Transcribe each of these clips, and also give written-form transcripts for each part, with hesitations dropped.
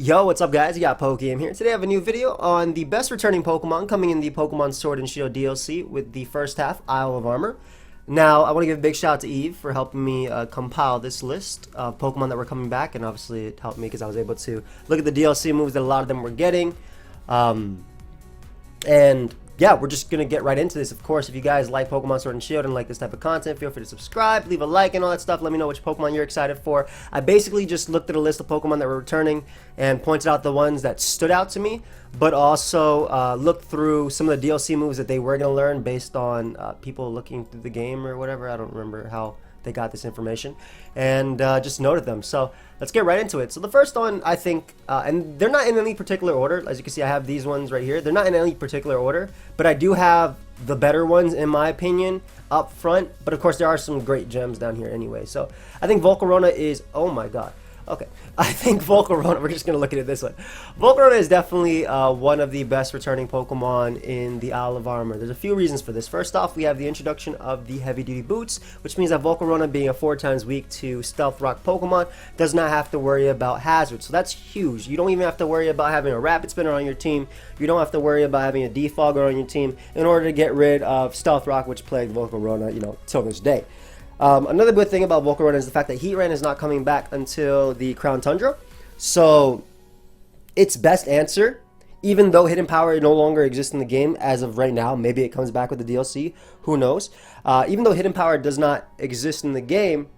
Yo, what's up guys? You got pokeaim here. Today I have a new video on the best returning Pokemon coming in the Pokemon Sword and Shield DLC with the first half, Isle of Armor. Now, I want to give a big shout out to Eve for helping me compile this list of Pokemon that were coming back, and obviously it helped me because I was able to look at the DLC moves that a lot of them were getting. And yeah, we're just going to get right into this. Of course, if you guys like Pokemon Sword and Shield and like this type of content, feel free to subscribe, leave a like and all that stuff. Let me know which Pokemon you're excited for. I basically just looked at a list of Pokemon that were returning and pointed out the ones that stood out to me, but also looked through some of the DLC moves that they were going to learn based on people looking through the game or whatever. I don't remember how they got this information, and just noted them. So let's get right into it. So the first one, I think, and they're not in any particular order. As you can see, I have these ones right here. They're not in any particular order, but I do have the better ones, in my opinion, up front. But of course, there are some great gems down here anyway. So I think Volcarona is, oh my god. Okay, I think Volcarona, we're just going to look at it this way. Volcarona is definitely one of the best returning Pokemon in the Isle of Armor. There's a few reasons for this. First off, we have the introduction of the heavy duty boots, which means that Volcarona, being a 4 times weak to Stealth Rock Pokemon, does not have to worry about hazards. So that's huge. You don't even have to worry about having a Rapid Spinner on your team. You don't have to worry about having a Defogger on your team in order to get rid of Stealth Rock, which plagued Volcarona, you know, till this day. Another good thing about Volcarona is the fact that Heatran is not coming back until the Crown Tundra. So its best answer, even though Hidden Power no longer exists in the game as of right now, maybe it comes back with the DLC, who knows. Even though Hidden Power does not exist in the game,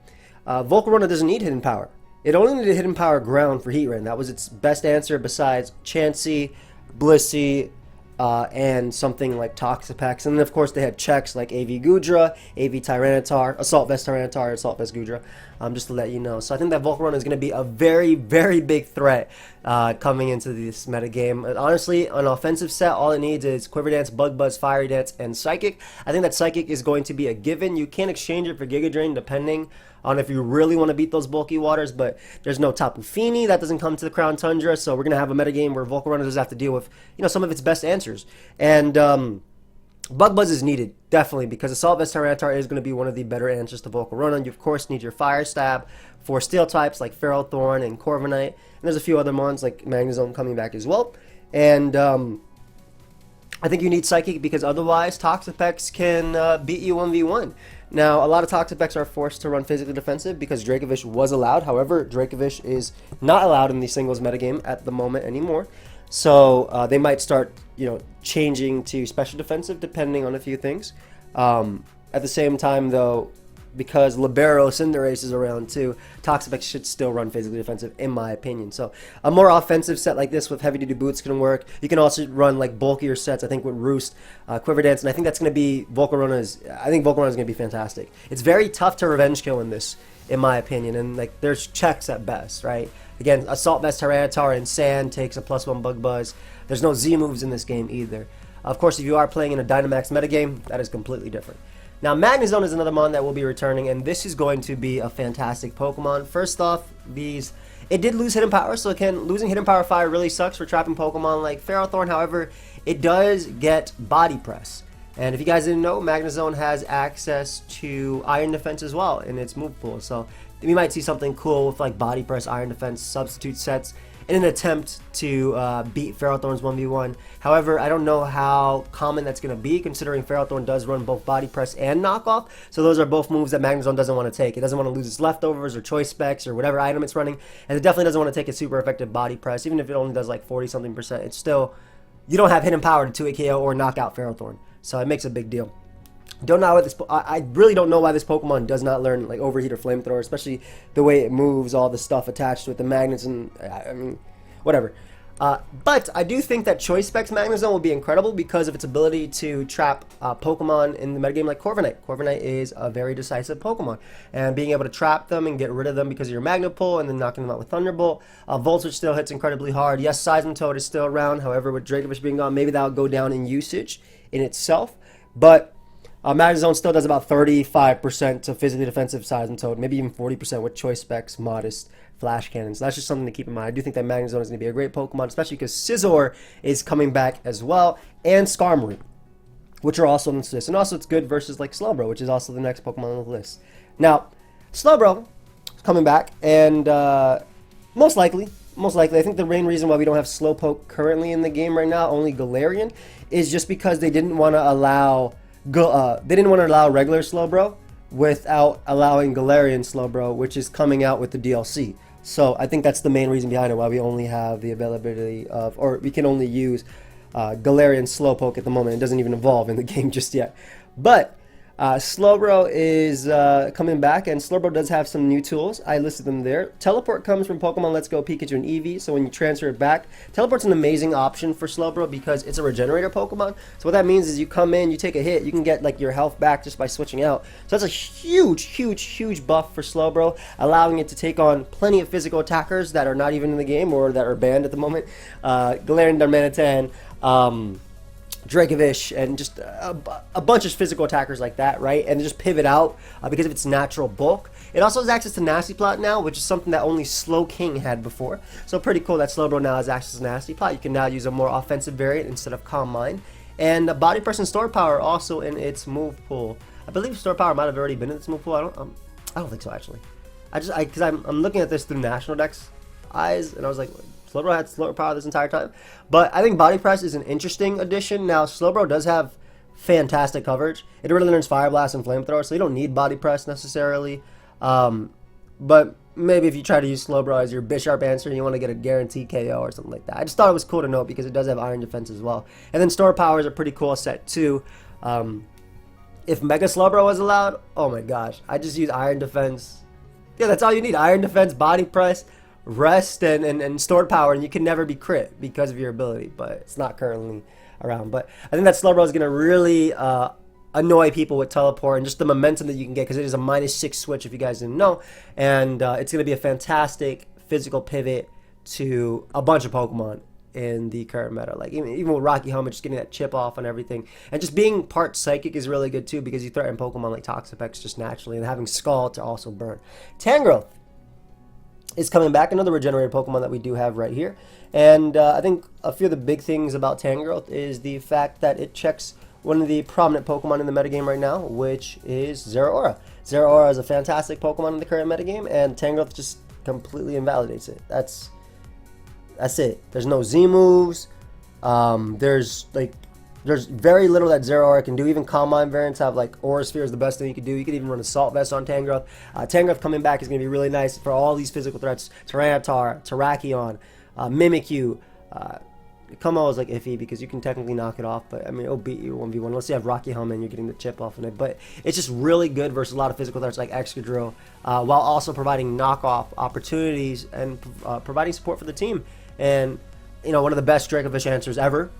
Volcarona doesn't need Hidden Power. It only needed Hidden Power Ground for Heatran. That was its best answer besides Chansey, Blissey, and something like Toxapex. And then of course they had checks like AV Goodra, AV Tyranitar, Assault Vest Tyranitar, Assault Vest Goodra, just to let you know. So I think that Volcarona is going to be a very, very big threat coming into this metagame. And honestly, an offensive set, all it needs is Quiver Dance, Bug Buzz, Fiery Dance, and Psychic. I think that Psychic is going to be a given. You can exchange it for Giga Drain depending on if you really want to beat those bulky waters, but there's no Tapu Fini. That doesn't come to the Crown Tundra, so we're going to have a metagame where Volcarona does have to deal with, you know, some of its best answers. And Bug Buzz is needed, definitely, because Assault Vest Tyranitar is going to be one of the better answers to Volcarona. You, of course, need your Fire Stab for Steel types like Feral Thorn and Corviknight, and there's a few other mons like Magnezone coming back as well. And I think you need Psychic because otherwise Toxapex can beat you 1v1. Now, a lot of Toxapex are forced to run physically defensive because Dracovish was allowed. However, Dracovish is not allowed in the singles metagame at the moment anymore. So they might start, you know, changing to special defensive depending on a few things. At the same time, though, because Libero Cinderace is around too, Toxapex should still run physically defensive, in my opinion. So a more offensive set like this with heavy duty boots can work. You can also run like bulkier sets, I think, with Roost, Quiver Dance, and I think that's going to be Volcarona's. I think Volcarona's going to be fantastic. It's very tough to revenge kill in this, in my opinion, and like there's checks at best, right? Again, Assault Vest Tyranitar and Sand takes a +1 Bug Buzz. There's no Z moves in this game either. Of course, if you are playing in a Dynamax metagame, that is completely different. Now, Magnezone is another mon that will be returning, and this is going to be a fantastic Pokemon. First off, it did lose Hidden Power, so losing Hidden Power Fire really sucks for trapping Pokemon like Ferrothorn. However, it does get Body Press. And if you guys didn't know, Magnezone has access to Iron Defense as well in its move pool. So we might see something cool with like Body Press, Iron Defense, substitute sets in an attempt to beat Ferrothorn's 1v1. However, I don't know how common that's going to be, considering Ferrothorn does run both Body Press and Knockoff. So those are both moves that Magnezone doesn't want to take. It doesn't want to lose its leftovers or choice specs or whatever item it's running. And it definitely doesn't want to take a super effective Body Press. Even if it only does like 40-something%, it's still, you don't have Hidden Power to 2-hit KO or knock out Ferrothorn. So it makes a big deal. Don't know why I really don't know why this Pokemon does not learn like Overheat or Flamethrower, especially the way it moves, all the stuff attached with the magnets, and I mean, whatever. But I do think that Choice Specs Magnezone will be incredible because of its ability to trap Pokemon in the metagame like Corviknight. Corviknight is a very decisive Pokemon, and being able to trap them and get rid of them because of your Magnet Pull and then knocking them out with Thunderbolt. Voltage still hits incredibly hard. Yes, Seismitoad is still around. However, with Dracovish being gone, maybe that'll go down in usage in itself. But Magnezone still does about 35% to physically defensive Seismitoad, maybe even 40% with Choice Specs, Modest, Flash Cannons. That's just something to keep in mind. I do think that Magnezone is going to be a great Pokemon, especially because Scizor is coming back as well, and Skarmory. which are also on this list. And also it's good versus like Slowbro, which is also the next Pokemon on the list. Now, Slowbro is coming back, and most likely, I think the main reason why we don't have Slowpoke currently in the game right now, only Galarian, is just because they didn't want to allow regular Slowbro without allowing Galarian Slowbro, which is coming out with the DLC. So I think that's the main reason behind it, why we only have the availability of, or we can only use Galarian Slowpoke at the moment. It doesn't even evolve in the game just yet. But Slowbro is coming back, and Slowbro does have some new tools. I listed them there. Teleport comes from Pokemon Let's Go Pikachu and Eevee, so when you transfer it back, Teleport's an amazing option for Slowbro because it's a regenerator Pokemon. So what that means is you come in, you take a hit, you can get like your health back just by switching out. So that's a huge buff for Slowbro, allowing it to take on plenty of physical attackers that are not even in the game or that are banned at the moment. Galarian, Darmanitan, Dracovish, and just a bunch of physical attackers like that, right? And just pivot out because of its natural bulk. It also has access to Nasty Plot now, which is something that only Slowking had before. So pretty cool that Slowbro now has access to Nasty Plot. You can now use a more offensive variant instead of Calm Mind. And Body Press and Store Power also in its move pool. I believe Store Power might have already been in its move pool. I don't think so actually. Because I'm looking at this through National Deck's eyes, and I was like, Slowbro had Store Power this entire time. But I think Body Press is an interesting addition. Now, Slowbro does have fantastic coverage. It really learns Fire Blast and Flamethrower, so you don't need Body Press necessarily. But maybe if you try to use Slowbro as your Bisharp answer and you want to get a guaranteed KO or something like that. I just thought it was cool to note because it does have Iron Defense as well. And then Store Power is a pretty cool set too. If Mega Slowbro was allowed, oh my gosh, I just use Iron Defense. Yeah, that's all you need. Iron Defense, Body Press, Rest, and Stored Power, and you can never be crit because of your ability, but it's not currently around. But I think that Slowbro is going to really annoy people with Teleport and just the momentum that you can get, because it is a -6 switch if you guys didn't know, and it's going to be a fantastic physical pivot to a bunch of Pokemon in the current meta. Like even with Rocky Helmet, just getting that chip off and everything, and just being part Psychic is really good too, because you threaten Pokemon like Toxapex just naturally, and having Skull to also burn. Tangrowth is coming back, another regenerated Pokemon that we do have right here. And I think a few of the big things about Tangrowth is the fact that it checks one of the prominent Pokemon in the metagame right now, which is Zeraora. Zeraora is a fantastic Pokemon in the current metagame, and Tangrowth just completely invalidates it. That's it. There's no Z moves. There's very little that Zeraora can do. Even Calm Mind variants have, like, Aura Sphere is the best thing you could do. You could even run Assault Vest on Tangrowth. Tangrowth coming back is going to be really nice for all these physical threats. Tyranitar, Terrakion, Mimikyu. Como is like iffy because you can technically knock it off, but I mean, it'll beat you 1v1 unless you have Rocky Helmet and you're getting the chip off of it. But it's just really good versus a lot of physical threats like Excadrill, while also providing knockoff opportunities and providing support for the team. And, you know, one of the best Dracovish answers ever.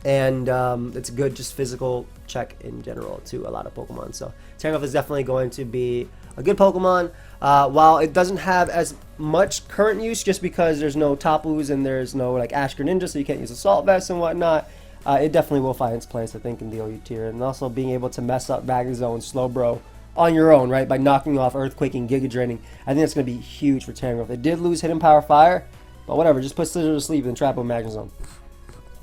And it's a good just physical check in general to a lot of Pokemon. So Tangrowth is definitely going to be a good Pokemon. While it doesn't have as much current use just because there's no Tapus and there's no like Ash Greninja, so you can't use Assault Vest and whatnot, it definitely will find its place, I think, in the OU tier. And also being able to mess up Magnezone, Slowbro on your own, right, by knocking off Earthquaking, Giga Draining, I think that's going to be huge for Tangrowth. It did lose Hidden Power Fire, but whatever, just put Scizor to sleep and trap with Magnezone.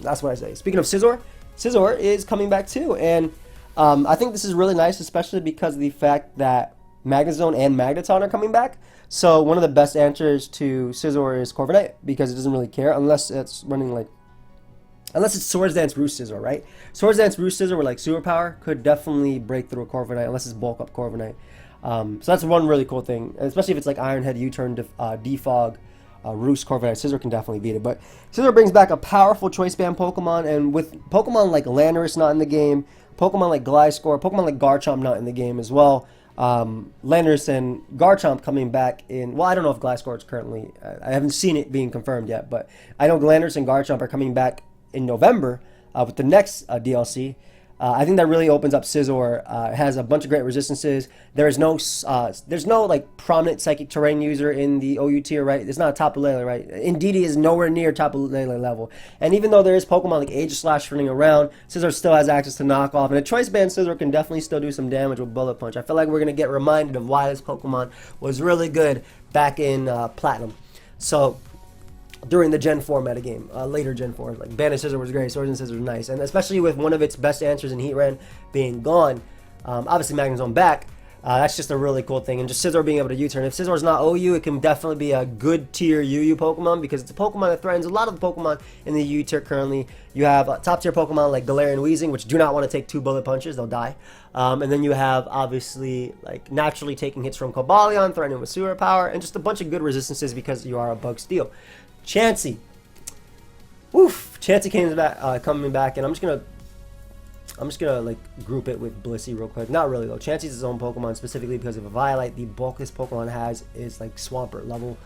That's what I say. Speaking of Scizor, Scizor is coming back too, and I think this is really nice, especially because of the fact that Magnezone and Magneton are coming back. So one of the best answers to Scizor is Corviknight, because it doesn't really care unless it's running like, unless it's Swords Dance Roost Scizor, right? Swords Dance Roost Scizor with like Superpower could definitely break through a Corviknight unless it's bulk up Corviknight. So that's one really cool thing, especially if it's like Iron Head, U-Turn, Defog, Roost, Corviknight. Scizor can definitely beat it. But Scizor brings back a powerful Choice Band Pokemon, and with Pokemon like Landorus not in the game, Pokemon like Gliscor, Pokemon like Garchomp not in the game as well, Landorus and Garchomp coming back in, well, I don't know if Gliscor is currently, I haven't seen it being confirmed yet, but I know Landorus and Garchomp are coming back in November with the next DLC. I think that really opens up Scizor. It has a bunch of great resistances. There's no like prominent psychic terrain user in the OU tier, right? It's not a Tapu Lele, right? Indeedee is nowhere near Tapu Lele level. And even though there is Pokemon like Aegislash running around, Scizor still has access to knockoff. And a Choice Band Scizor can definitely still do some damage with Bullet Punch. I feel like we're going to get reminded of why this Pokemon was really good back in Platinum. So during the Gen 4 metagame, later Gen 4. Like, Banish Scizor was great, Swords and Scissors was nice. And especially with one of its best answers in Heatran being gone, obviously Magnezone back, that's just a really cool thing. And just Scizor being able to U-turn. If Scizor's not OU, it can definitely be a good tier UU Pokemon because it's a Pokemon that threatens a lot of the Pokemon in the UU tier currently. You have top tier Pokemon like Galarian Weezing, which do not want to take 2 bullet punches, they'll die. And then you have obviously like naturally taking hits from Cobalion, threatening with Sewer Power, and just a bunch of good resistances because you are a Bug Steel. Chansey. Oof. Chansey coming back, and I'm just gonna like group it with Blissey real quick. Not really though. Chansey's his own Pokemon specifically because of a Violite. The bulk this Pokemon has is like Swampert level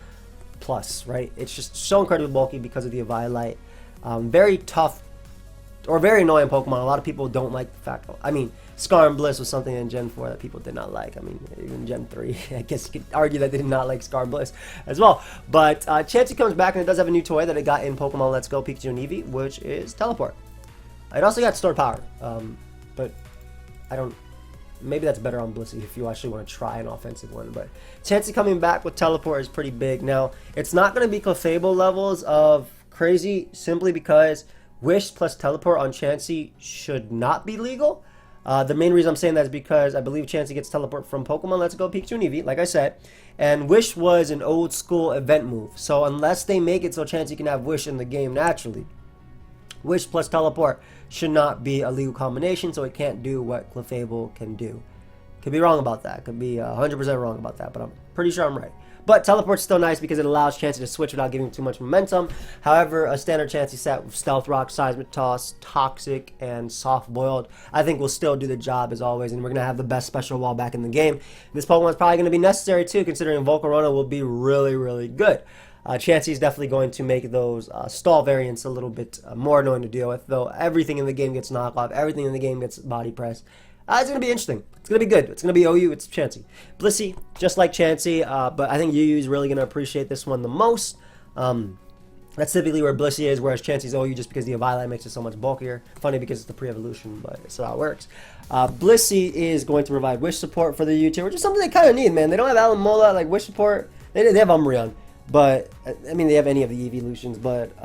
plus, right? It's just so incredibly bulky because of the Violite. Very tough or very annoying Pokemon. A lot of people don't like the fact. I mean, Scar and Bliss was something in Gen 4 that people did not like. I mean, even Gen 3, I guess you could argue that they did not like Scar and Bliss as well. But Chansey comes back and it does have a new toy that it got in Pokemon Let's Go Pikachu and Eevee, which is Teleport. It also got Stored Power, but I don't. Maybe that's better on Blissey if you actually want to try an offensive one. But Chansey coming back with Teleport is pretty big. Now, it's not going to be Clefable levels of crazy simply because Wish plus Teleport on Chansey should not be legal. The main reason I'm saying that is because I believe Chansey gets Teleport from Pokemon Let's Go Pikachu and Eevee, like I said. And Wish was an old school event move. So unless they make it so Chansey can have Wish in the game naturally, Wish plus Teleport should not be a legal combination, so it can't do what Clefable can do. Could be wrong about that. Could be 100% wrong about that, but I'm pretty sure I'm right. But Teleport's still nice because it allows Chansey to switch without giving too much momentum. However, a standard Chansey set with Stealth Rock, Seismic Toss, Toxic, and Soft Boiled, I think will still do the job as always, and we're going to have the best special wall back in the game. This Pokemon's probably going to be necessary too, considering Volcarona will be really, really good. Chansey is definitely going to make those stall variants a little bit more annoying to deal with, though everything in the game gets knocked off, everything in the game gets body pressed. It's going to be interesting. It's going to be good. It's going to be OU. It's Chansey. Blissey, just like Chansey, but I think UU is really going to appreciate this one the most. That's typically where Blissey is, whereas Chansey's OU just because the Violite makes it so much bulkier. Funny because it's the pre-evolution, but it's how it works. Blissey is going to provide Wish support for the UU tier, which is something they kind of need, man. They don't have Alamola, like Wish support. They have Umbreon. But, I mean, they have any of the evolutions, but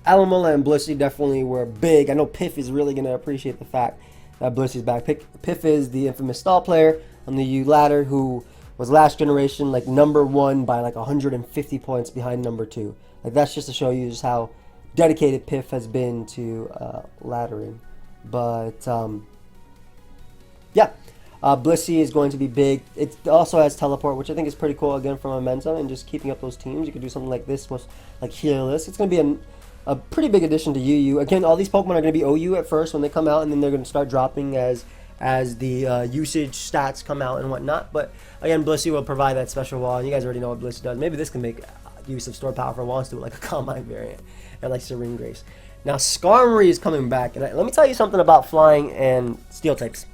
Alamola and Blissey definitely were big. I know Piff is really going to appreciate the fact that Blissey's back. Piff is the infamous stall player on the U ladder who was last generation, like, #1 by, like, 150 points behind #2. Like, that's just to show you just how dedicated Piff has been to laddering. But, yeah. Blissey is going to be big. It also has Teleport, which I think is pretty cool, again, for momentum and just keeping up those teams. You could do something like this with, like, Healers. It's going to be a pretty big addition to UU. Again, all these Pokemon are going to be OU at first when they come out, and then they're going to start dropping as the usage stats come out and whatnot. But, again, Blissey will provide that special wall, and you guys already know what Blissey does. Maybe this can make use of Stored Power for wants to, like a Combine variant, and like Serene Grace. Now, Skarmory is coming back, and let me tell you something about Flying and Steel types.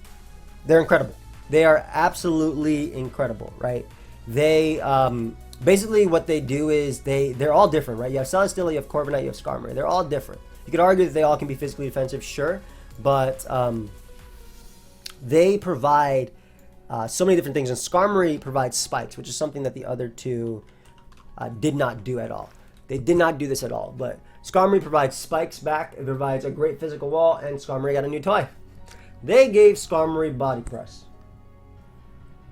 They're incredible. They are absolutely incredible, right? They basically what they do is they're all different, right? You have Celesteela, you have Corviknight, you have Skarmory. They're all different. You could argue that they all can be physically defensive, sure, but they provide so many different things. And Skarmory provides spikes, which is something that the other two did not do at all. They did not do this at all, but Skarmory provides spikes back. It provides a great physical wall, and Skarmory got a new toy. They gave Skarmory Body Press.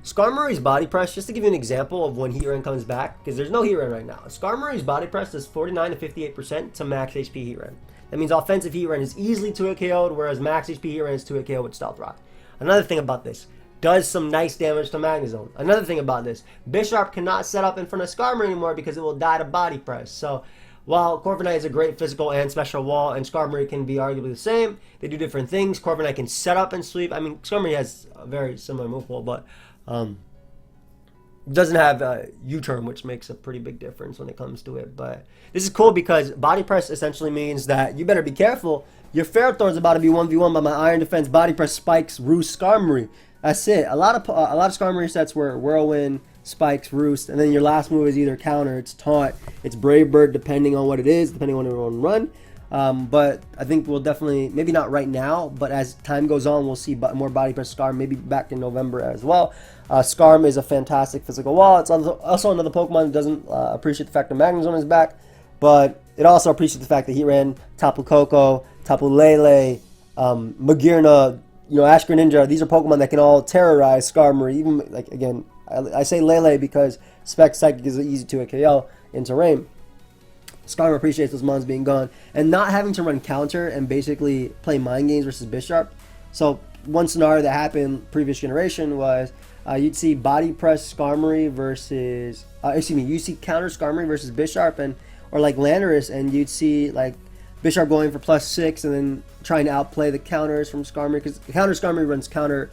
Skarmory's Body Press, just to give you an example of when Heatran comes back, because there's no Heatran right now. Skarmory's Body Press does 49 to 58% to max HP Heatran. That means offensive Heatran is easily 2-hit KO'd, whereas max HP Heatran is 2-hit KO with Stealth Rock. Another thing about this, does some nice damage to Magnezone. Another thing about this, Bisharp cannot set up in front of Skarmory anymore because it will die to Body Press. So, while Corviknight is a great physical and special wall, and Skarmory can be arguably the same, they do different things. Corviknight can set up and sweep. I mean, Skarmory has a very similar move pool, but doesn't have U-turn, which makes a pretty big difference when it comes to it. But this is cool because Body Press essentially means that you better be careful. Your Ferrothorn is about to be 1v1 by my Iron Defense Body Press Spikes Roost Skarmory. That's it. A lot of Skarmory sets were Whirlwind, Spikes, Roost, and then your last move is either Counter, it's Taunt, it's Brave Bird, depending on what it is, depending on what you want to run. But I think we'll definitely, maybe not right now, but as time goes on, we'll see more Body Press Skarm, maybe back in November as well. Skarm is a fantastic physical wall. It's also another Pokemon that doesn't appreciate the fact that Magnezone is back. but it also appreciates the fact that he ran Tapu Koko, Tapu Lele, Magearna, Ash Greninja. These are Pokemon that can all terrorize Skarmory. Even, like, again, I say Lele because Spec Psychic is easy to KO in terrain. Skarmory appreciates those mons being gone and not having to run counter and basically play mind games versus Bisharp. So one scenario that happened previous generation was you'd see body press Skarmory versus you see counter Skarmory versus Bisharp or like Landorus, and you'd see like Bisharp going for +6 and then trying to outplay the counters from Skarmory, because counter Skarmory runs counter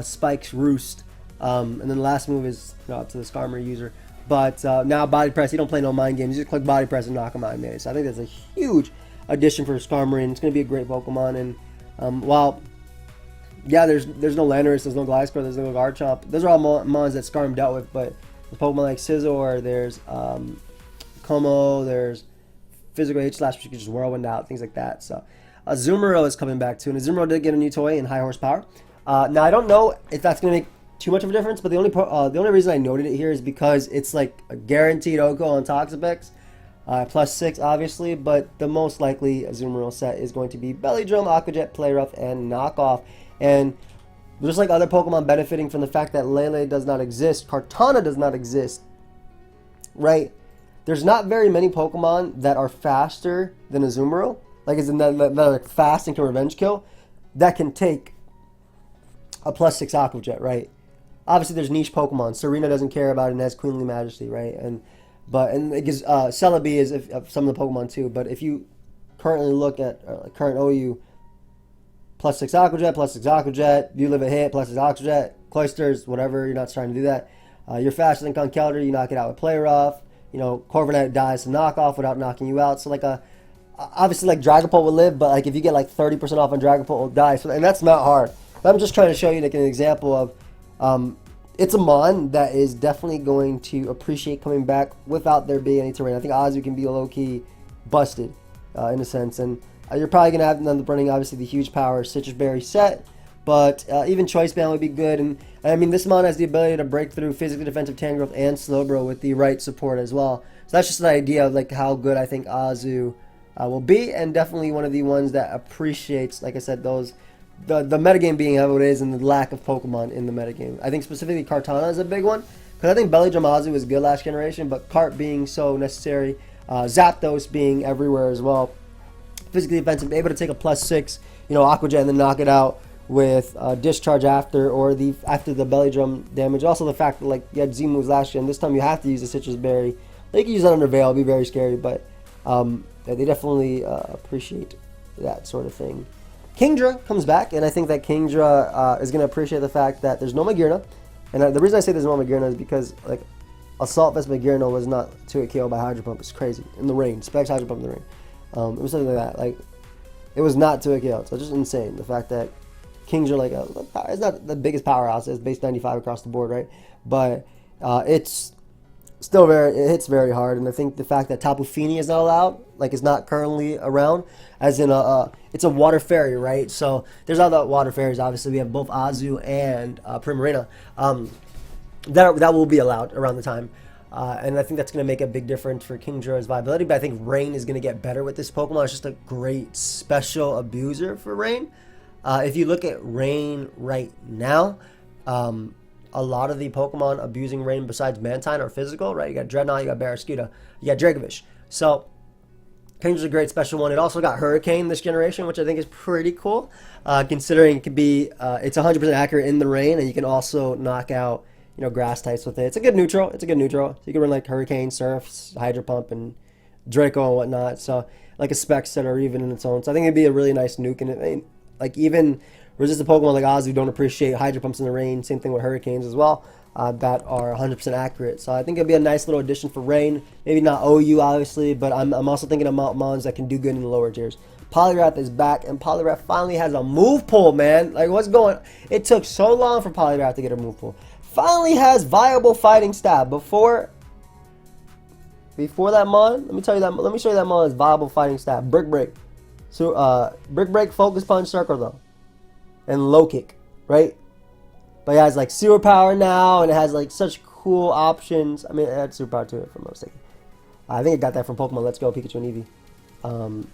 Spike's Roost, and then the last move is up to the Skarmory user. But now body press, you don't play no mind games. You just click body press and knock him out in melee. So I think that's a huge addition for Skarmory, and it's going to be a great Pokemon. And while, yeah, there's no Landorus, there's no Gliscor, there's no Garchomp. Those are all mons that Skarm dealt with. But with Pokemon like Scizor, there's Como, there's Physical H-Slash, which you can just Whirlwind out, things like that. So Azumarill is coming back too, and Azumarill did get a new toy in high horsepower. Now I don't know if that's going to make too much of a difference, but the only reason I noted it here is because it's like a guaranteed Oko on Toxapex, +6 obviously, but the most likely Azumarill set is going to be Belly Drum, Aqua Jet, Poliwrath, and Knockoff. And just like other Pokemon benefiting from the fact that Lele does not exist, Kartana does not exist, right? There's not very many Pokemon that are faster than Azumarill, like as in that are fast and can revenge kill, that can take a +6 Aqua Jet, right? Obviously, there's niche Pokemon. Serena doesn't care about it and has Queenly Majesty, right? And it gives Celebi is some of the Pokemon too. But if you currently look at current OU, +6 Aqua Jet, +6 Aqua Jet, you live a hit, +6 Aqua Jet, Cloisters, whatever. You're not trying to do that. You're faster than Conkeldurr. You knock it out with Poliwrath. Corviknight dies to knockoff without knocking you out. So obviously like Dragapult will live, but like if you get like 30% off on Dragapult, will die. So, and that's not hard. But I'm just trying to show you like an example of. It's a mon that is definitely going to appreciate coming back without there being any terrain. I think Azu can be low-key busted in a sense, and you're probably going to have to end up running obviously the huge power Citrus Berry set, but even Choice Band would be good. And I mean, this mon has the ability to break through physically defensive Tangrowth and Slowbro with the right support as well. So that's just an idea of like how good I think Azu will be, and definitely one of the ones that appreciates, like I said, those the metagame being how it is and the lack of Pokemon in the metagame. I think specifically Kartana is a big one, because I think Belly Drum Azu was good last generation, but Cart being so necessary, Zapdos being everywhere as well, physically defensive, able to take a +6, Aqua Jet and then knock it out with Discharge after the Belly Drum damage. Also the fact that like you had Z moves last year, and this time you have to use the Citrus Berry. They can use that under Veil, it'll be very scary, but they definitely appreciate that sort of thing. Kingdra comes back, and I think that Kingdra is going to appreciate the fact that there's no Magearna. And the reason I say there's no Magearna is because like Assault Vest Magearna was not 2-hit KO by Hydro Pump. It's crazy. In the rain. Specs Hydro Pump in the rain. It was something like that. Like, it was not 2-hit KO. So it's just insane. The fact that Kingdra, it's not the biggest powerhouse. It's base 95 across the board, right? But it's still it hits very hard. And I think the fact that Tapu Fini is not allowed, like is not currently around, as in it's a water fairy, right? So there's other water fairies. Obviously, we have both Azu and Primarina. That will be allowed around the time. And I think that's going to make a big difference for Kingdra's viability. But I think Rain is going to get better with this Pokemon. It's just a great special abuser for Rain. If you look at Rain right now, a lot of the Pokemon abusing Rain besides Mantine are physical, right? You got Dreadnought, you got Barraskewda, you got Dragovich. So Kingdra's a great special one. It also got Hurricane this generation, which I think is pretty cool, considering it can be it's 100% accurate in the rain, and you can also knock out grass types with it. It's a good neutral. So you can run like Hurricane, Surf, Hydro Pump, and Draco and whatnot. So like a spec set or even in its own. So I think it'd be a really nice nuke. And like even resistant Pokemon like Azu don't appreciate Hydro Pumps in the rain. Same thing with Hurricanes as well. That are 100% accurate. So I think it'd be a nice little addition for Rain. Maybe not OU, obviously, but I'm also thinking of mons that can do good in the lower tiers. Poliwrath is back, and Poliwrath finally has a move pool, man. Like, what's going on? It took so long for Poliwrath to get a move pool. Finally has viable fighting stab. Before that mon, let me show you that mon is viable fighting stab. Brick Break. So, Brick Break, Focus Punch, Circle, though. And Low Kick, right? But it has like super power now, and it has like such cool options. I mean, it had super power to it, if I'm not mistaken. I think I got that from Pokemon Let's Go Pikachu and Eevee.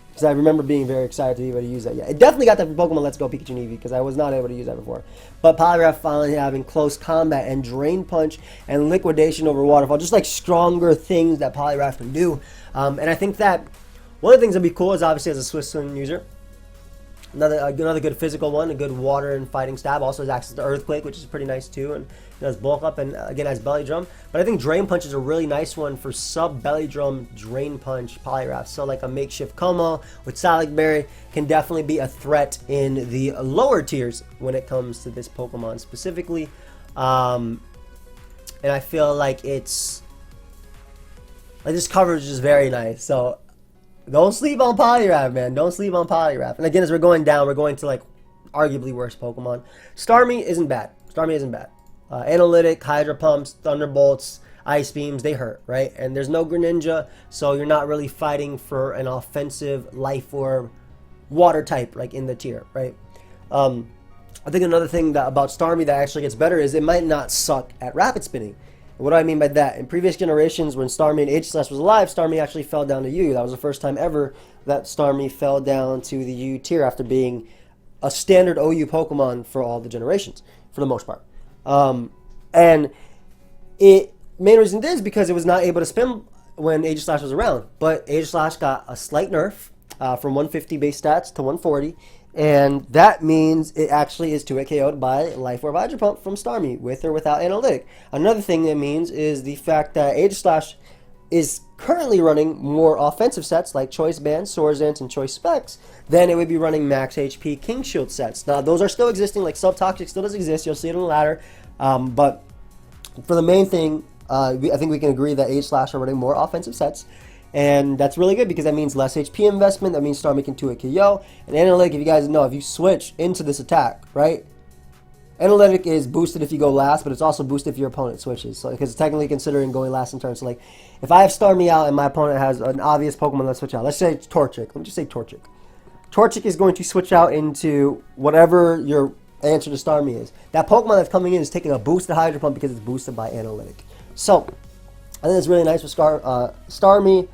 Because I remember being very excited to be able to use that. Yeah, it definitely got that from Pokemon Let's Go Pikachu and Eevee, because I was not able to use that before. But Poliwrath finally having close combat and Drain Punch and Liquidation over Waterfall. Just like stronger things that Poliwrath can do. And I think that one of the things that would be cool is obviously as a Swift Swing user. Another good physical one, a good water and fighting stab. Also has access to Earthquake, which is pretty nice too, and does bulk up, and again has Belly Drum. But I think Drain Punch is a really nice one for sub Belly Drum Drain Punch Poliwrath. So like a makeshift Como with Salic Berry can definitely be a threat in the lower tiers when it comes to this Pokemon specifically. And I feel like this coverage is very nice. So don't sleep on Poliwrath, man. Don't sleep on Poliwrath. And again, as we're going down, we're going to like arguably worse Pokemon. Starmie isn't bad. Analytic, Hydro Pumps, Thunderbolts, Ice Beams, they hurt, right? And there's no Greninja, so you're not really fighting for an offensive Life Orb water type like in the tier, right? I think another thing about Starmie that actually gets better is it might not suck at Rapid Spinning. What do I mean by that? In previous generations, when Starmie and Aegislash was alive, Starmie actually fell down to U. That was the first time ever that Starmie fell down to the U tier after being a standard OU Pokemon for all the generations, for the most part. And it main reason is because it was not able to spin when Aegislash was around. But Aegislash got a slight nerf from 150 base stats to 140. And that means it actually is 2-hit KO'd by Life Orb Hydro Pump from Starmie, with or without Analytic. Another thing that means is the fact that Aegislash is currently running more offensive sets like Choice Band, Swords and Choice Specs than it would be running max HP King Shield sets. Now, those are still existing, like Subtoxic still does exist. You'll see it on the ladder. But for the main thing, I think we can agree that Aegislash are running more offensive sets. And that's really good because that means less HP investment. That means Starmie can 2-hit KO. And Analytic, if you guys know, if you switch into this attack, right? Analytic is boosted if you go last, but it's also boosted if your opponent switches. So because it's technically considering going last in turn. So like, if I have Starmie out and my opponent has an obvious Pokemon that switch out, let's say it's Torchic. Let me just say Torchic. Torchic is going to switch out into whatever your answer to Starmie is. That Pokemon that's coming in is taking a boosted Hydro Pump because it's boosted by Analytic. So I think it's really nice with Starmie.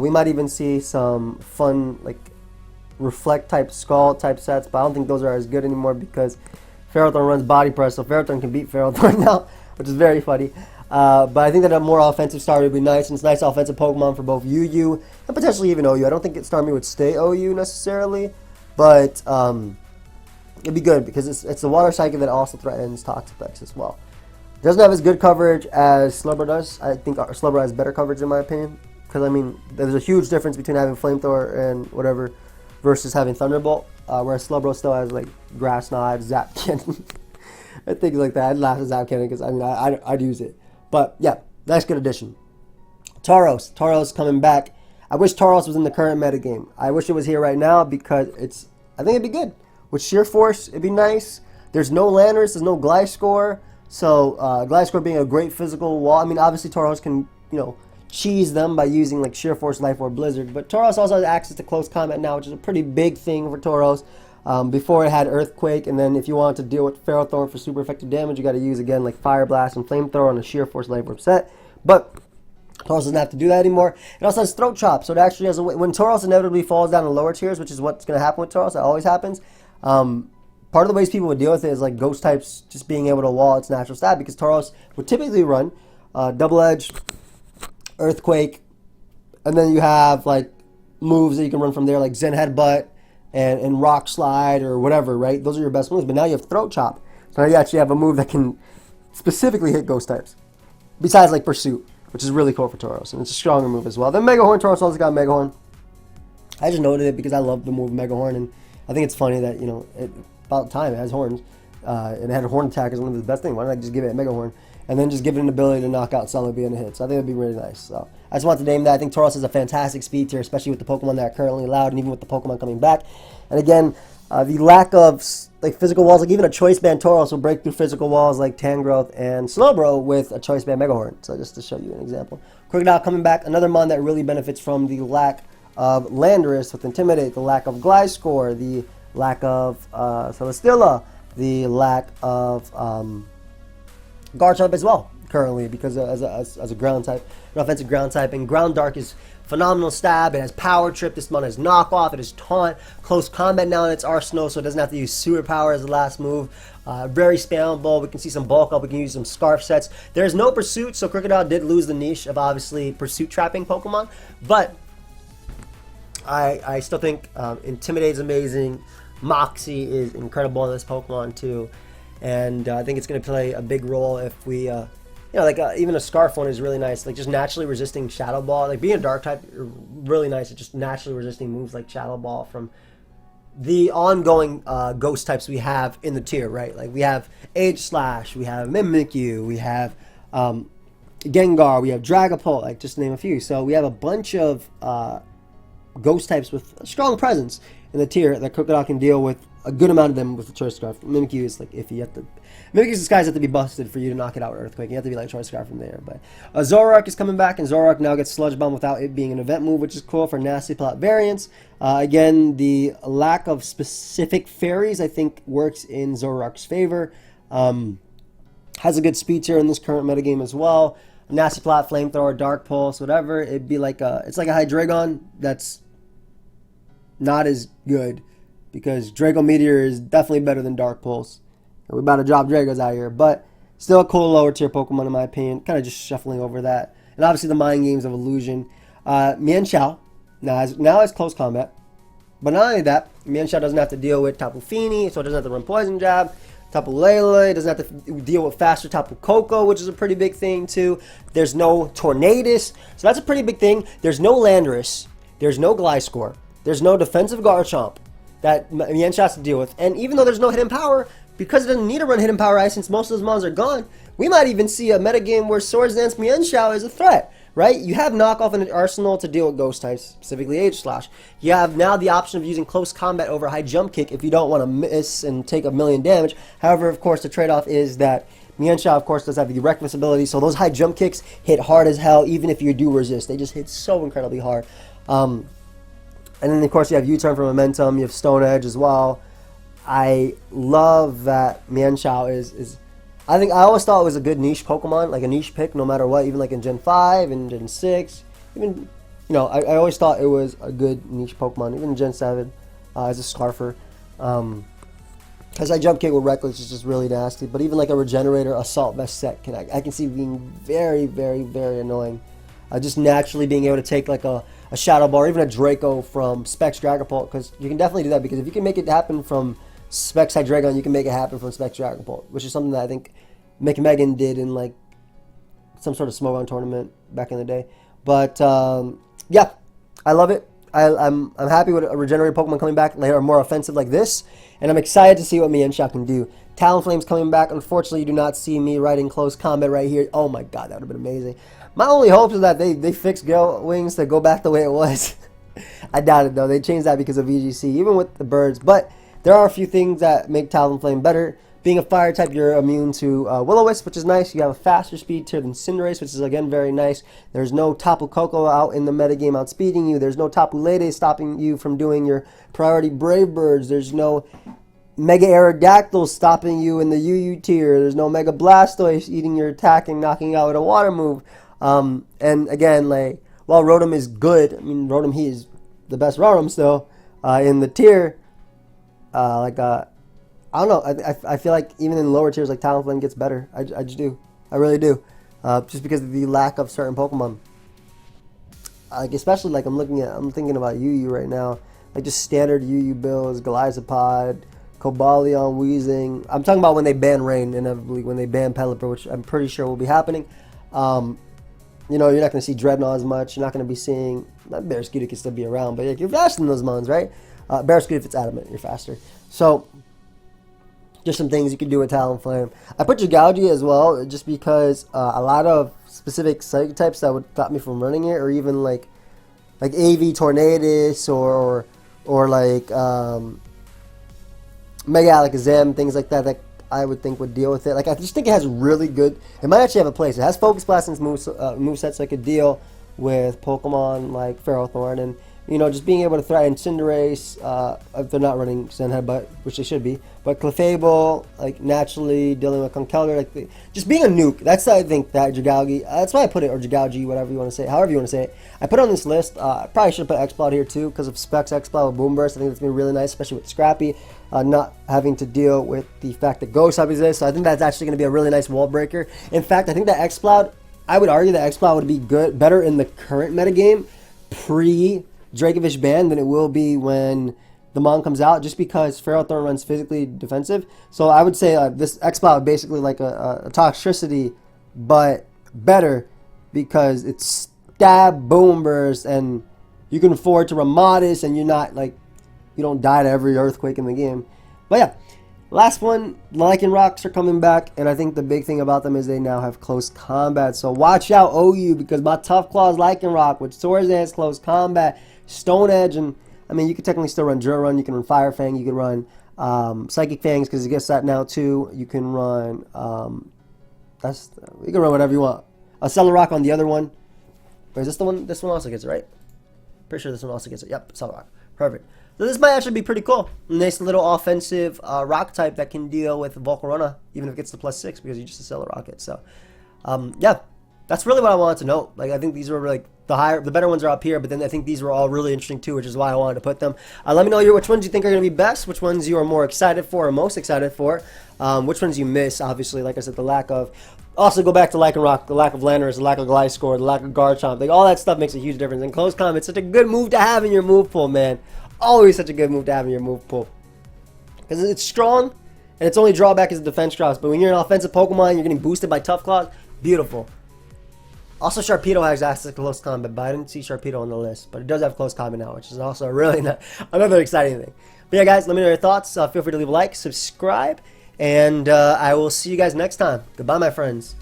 We might even see some fun like Reflect type Scald type sets, but I don't think those are as good anymore because Ferrothorn runs Body Press, so Ferrothorn can beat Ferrothorn now, which is very funny. But I think that a more offensive Starmie would be nice, and it's a nice offensive Pokemon for both UU and potentially even OU. I don't think Starmie would stay OU necessarily, but it'd be good because it's the Water Psychic that also threatens Toxapex as well. It doesn't have as good coverage as Slowbro does. I think Slowbro has better coverage in my opinion. Because, I mean, there's a huge difference between having Flamethrower and whatever versus having Thunderbolt. Whereas Slowbro still has, like, Grass Knife, Zap Cannon, and things like that. I'd laugh at Zap Cannon because, I mean, I'd use it. But, yeah, nice good addition. Tauros coming back. I wish Tauros was in the current metagame. I wish it was here right now because I think it'd be good. With Sheer Force, it'd be nice. There's no Landorus, there's no Gliscor. So, Gliscor being a great physical wall. I mean, obviously Tauros can, cheese them by using like Sheer Force, Life Orb, Blizzard. But Tauros also has access to close combat now, which is a pretty big thing for Tauros. Before it had Earthquake, and then if you want to deal with Ferrothorn for super effective damage, you got to use again like Fire Blast and Flamethrower on a Sheer Force, Life Orb set. But Tauros doesn't have to do that anymore. It also has Throat Chop, so it actually has a way. When Tauros inevitably falls down in lower tiers, which is what's going to happen with Tauros, that always happens. Part of the ways people would deal with it is like Ghost types just being able to wall its natural stat, because Tauros would typically run Double Edge, Earthquake, and then you have like moves that you can run from there like Zen Headbutt and Rock Slide or whatever, right? Those are your best moves, but now you have Throat Chop. So now you actually have a move that can specifically hit Ghost types, besides like Pursuit, which is really cool for Tauros, and it's a stronger move as well. Then Mega Horn, Tauros also got Mega Horn. I just noted it because I love the move Mega Horn, and I think it's funny that, about time it has horns, and it had a horn attack as one of the best things. Why don't I just give it a Mega Horn? And then just give it an ability to knock out Celebi in a hit. So I think it would be really nice. So I just want to name that. I think Tauros is a fantastic speed tier, especially with the Pokemon that are currently allowed, and even with the Pokemon coming back. And again, the lack of like physical walls, like even a Choice Band Tauros will break through physical walls like Tangrowth and Slowbro with a Choice Band Mega Horn. So just to show you an example. Krookodile coming back, another mon that really benefits from the lack of Landorus with Intimidate, the lack of Gliscor, the lack of Celesteela, the lack of Garchomp as well. currently because as a ground type, an offensive ground type, and Ground Dark is phenomenal stab. It has Power Trip. This mon has Knockoff. It has Taunt, Close Combat now in its arsenal, so it doesn't have to use Sewer Power as the last move. Very spammable. We can see some bulk up. We can use some Scarf sets. There's no Pursuit, so Krookodile did lose the niche of obviously Pursuit trapping Pokemon, but I still think Intimidate is amazing. Moxie is incredible in this Pokemon too, and I think it's going to play a big role if we, you know, like even a Scarf one is really nice, like just naturally resisting Shadow Ball. Like being a Dark type, really nice at just naturally resisting moves like Shadow Ball from the ongoing Ghost types we have in the tier, right? Like we have Age Slash, we have Mimikyu, we have Gengar, we have Dragapult, like just to name a few. So we have a bunch of Ghost types with a strong presence in the tier that Krookodile can deal with a good amount of them with the Choice Scarf. Mimikyu is like iffy. You have to, Mimikyu's disguise have to be busted for you to knock it out with Earthquake. You have to be like Choice Scarf from there. But Zoroark is coming back, and Zoroark now gets Sludge Bomb without it being an event move, which is cool for nasty plot variants. Again, the lack of specific fairies I think works in Zoroark's favor. Has a good speed tier in this current metagame as well. Nasty Plot, Flamethrower, Dark Pulse, whatever. It'd be like it's like a Hydreigon that's not as good, because Draco Meteor is definitely better than Dark Pulse. We're about to drop Dragos out here, but still a cool lower tier Pokemon in my opinion. Kind of just shuffling over that. And obviously the Mind Games of Illusion. Mienshao now has Close Combat. But not only that, Mienshao doesn't have to deal with Tapu Fini, so it doesn't have to run Poison Jab. Tapu Lele, it doesn't have to deal with faster Tapu Koko, which is a pretty big thing too. There's no Tornadus, so that's a pretty big thing. There's no Landorus. There's no Gliscor. There's no defensive Garchomp that Mienshao has to deal with. And even though there's no Hidden Power, because it doesn't need to run Hidden Power Ice since most of those mons are gone, we might even see a metagame where Swords Dance Mienshao is a threat, right? You have Knockoff in the arsenal to deal with Ghost types, specifically Age Slash. You have now the option of using Close Combat over High Jump Kick if you don't want to miss and take 1,000,000 damage. However, of course, the trade-off is that Mienshao, of course, does have the Reckless ability, so those High Jump Kicks hit hard as hell, even if you do resist. They just hit so incredibly hard. And then, of course, you have U-Turn for Momentum. You have Stone Edge as well. I love that Mienshao is I think I always thought it was a good niche Pokemon, like a niche pick no matter what, even like in Gen 5 and Gen 6. Even, you know, I always thought it was a good niche Pokemon, even in Gen 7 as a Scarfer. Because I Jump Kick with Reckless is just really nasty. But even like a Regenerator Assault Vest set, I can see being very, very, very annoying. Just naturally being able to take like a Shadow Ball or even a Draco from Specs Dragapult, because you can definitely do that, because if you can make it happen from Specs Hydreigon, you can make it happen from Specs Dragapult, which is something that I think Megan did in like some sort of Smogon tournament back in the day. But yeah, I love it. I'm happy with a regenerated Pokemon coming back. They are more offensive like this, and I'm excited to see what Mienshao can do. Talonflame's coming back. Unfortunately, you do not see me riding Close Combat right here. Oh my god, that would have been amazing. My only hope is that they fix Gale Wings to go back the way it was. I doubt it though. They changed that because of VGC, even with the birds. But there are a few things that make Talonflame better. Being a fire type, you're immune to Will-O-Wisp, which is nice. You have a faster speed tier than Cinderace, which is again very nice. There's no Tapu Koko out in the metagame outspeeding you. There's no Tapu Lele stopping you from doing your priority Brave Birds. There's no Mega Aerodactyl stopping you in the UU tier. There's no Mega Blastoise eating your attack and knocking out with a water move. And again, like, while Rotom is good, I mean, Rotom, he is the best Rotom still in the tier. I don't know. I feel like even in lower tiers, like Talonflame gets better. I just do. I really do. Just because of the lack of certain Pokemon. Like especially like I'm thinking about UU right now. Like just standard UU builds, Galizapod, Cobalion, Weezing. I'm talking about when they ban Rain, inevitably when they ban Pelipper, which I'm pretty sure will be happening. You know, you're not going to see Dreadnought as much. You're not going to be seeing... Barraskewda can still be around, but you're faster than those mons, right? Barraskewda, if it's adamant, you're faster. So, just some things you can do with Talonflame. I put Jigauji as well, just because a lot of specific Psychic types that would stop me from running it, or even like AV Tornadus, or like Mega Alakazam, things like that I would think would deal with it. Like, I just think it has really good... It might actually have a place. It has Focus Blast in its moveset, so it could deal with Pokemon like Ferrothorn. And You know, just being able to threaten Cinderace, if they're not running Zen Headbutt, which they should be. But Clefable, like, naturally dealing with Conkeldurr, like, just being a nuke. That's, I think, that Jigalgi. That's why I put it, or Jigalgi, whatever you want to say, however you want to say it. I put it on this list. I probably should put Exploud here, too, because of Specs Exploud with Boom Burst. I think that's going to be really nice, especially with Scrappy, not having to deal with the fact that Ghost Type exists. So I think that's actually going to be a really nice wall breaker. In fact, I think that Exploud, I would argue that Exploud would be better in the current metagame, pre-Dracovish ban, than it will be when the Mon comes out, just because Ferrothorn runs physically defensive. So I would say this Exploud basically like a Toxtricity, but better, because it's stab, boom burst, and you can afford to run Modest, and you're not like, you don't die to every earthquake in the game. But yeah, last one, Lycanrocs are coming back, and I think the big thing about them is they now have close combat. So watch out, OU, because my Tough Claws Lycanroc with Swords Dance, close combat, Stone Edge, and I mean, you could technically still run Drill Run, you can run Fire Fang, you can run Psychic Fangs, because it gets that now too. You can run, you can run whatever you want. A Cellurock on the other one. Or is this the one? This one also gets it, right? Pretty sure this one also gets it. Yep, Cellurock. Perfect. So this might actually be pretty cool. Nice little offensive rock type that can deal with Volcarona, even if it gets to +6, because you just Cellurock it. So, yeah. That's really what I wanted to note. Like, I think these were like the better ones are up here, but then I think these were all really interesting too, which is why I wanted to put them. Let me know which ones you think are going to be best, which ones you are more excited for or most excited for, which ones you miss, obviously, like I said, the lack of. Also, go back to Lycanroc, the lack of Landorus, the lack of Gliscor, the lack of Garchomp. Like, all that stuff makes a huge difference. And Close Combat, it's such a good move to have in your move pool, man. Always such a good move to have in your move pool. Because it's strong, and its only drawback is the defense drops. But when you're an offensive Pokemon, you're getting boosted by Tough Claws, beautiful. Also, Sharpedo has access to Close Combat, but I didn't see Sharpedo on the list. But it does have Close Combat now, which is also really another exciting thing. But yeah, guys, let me know your thoughts. Feel free to leave a like, subscribe, and I will see you guys next time. Goodbye, my friends.